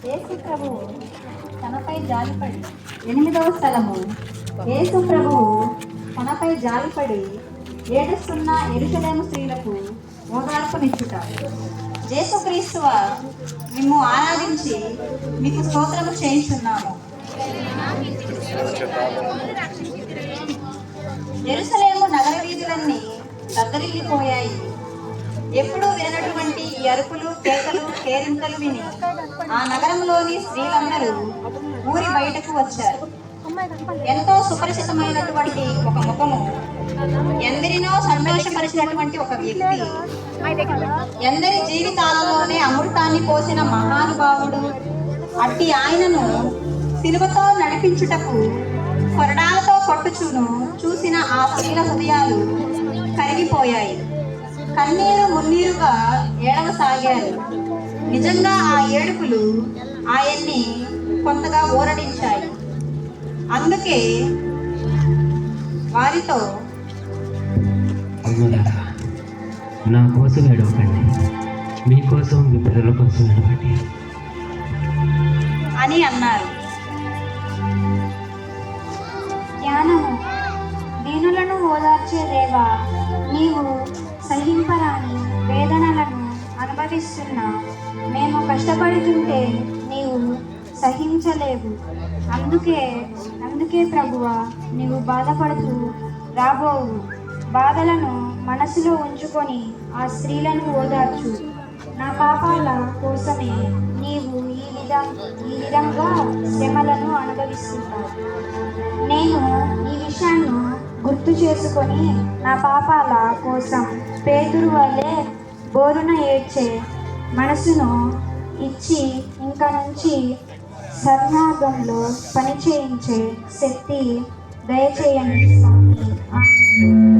యేసు ప్రభువు తనపై జాలిపడి 8వ స్థలము. యేసు ప్రభువు తనపై జాలిపడి ఏడుస్తున్న యెరూషలేము స్త్రీలకు ఓదార్పునిచ్చుట. యేసుక్రీస్తువ మిమ్ము ఆరాధించి మీకు స్తోత్రము చేయించున్నాము. యెరూషలేము నగర వీధులన్నీ దద్దరిల్లిపోయాయి. ఎప్పుడూ వినటువంటి ఈ అరుపులు, కేకలు, కేరింతలు విని ఆ నగరంలోని స్త్రీలందరూ ఊరి బయటకు వచ్చారు. ఎంతో సుపరిచితమైనటువంటి ఒక ముఖము, ఎందరినో సంతోషపరిచినటువంటి ఒక వ్యక్తి, ఎందరి జీవితాలలోనే అమృతాన్ని పోసిన మహానుభావుడు, అట్టి ఆయనను సిలువతో నడిపించుటకు కొరడాలతో కొట్టుచును చూసిన ఆ స్త్రీల హృదయాలు కరిగిపోయాయి. కన్నీరు మున్నీరుగా ఏడవసాగారు. నిజంగా ఆ ఏడుపులు ఆయన్ని కొంతగా ఊరడించాయి. అందుకే వారితో, అమ్ములారా, నా కోసం ఏడవకండి, మీకోసం మీ పిల్లల కోసం ఏడవండి అని అన్నారు. ధ్యానము. దీనులను ఓదార్చే దేవా, నీవు సహింపరాని వేదనలను అనుభవిస్తున్న మేము కష్టపడుతుంటే నీవు సహించలేవు. అందుకే ప్రభువా, నీవు బాధపడుతూ రాబోవు బాధలను మనసులో ఉంచుకొని ఆ స్త్రీలను ఓదార్చు. నా పాపాల కోసమే నీవు ఈ విధంగా శ్రమలను అనుభవిస్తున్నావు. నేను ఈ విషయాన్ని గుర్తు చేసుకొని నా పాపాల కోసం పేతురు వల్లే బోరున ఏడ్చే మనసును ఇచ్చి ఇంక నుంచి సన్మార్గంలో పనిచేయించే శక్తి దయచేయండి స్వామి. ఆమేన్.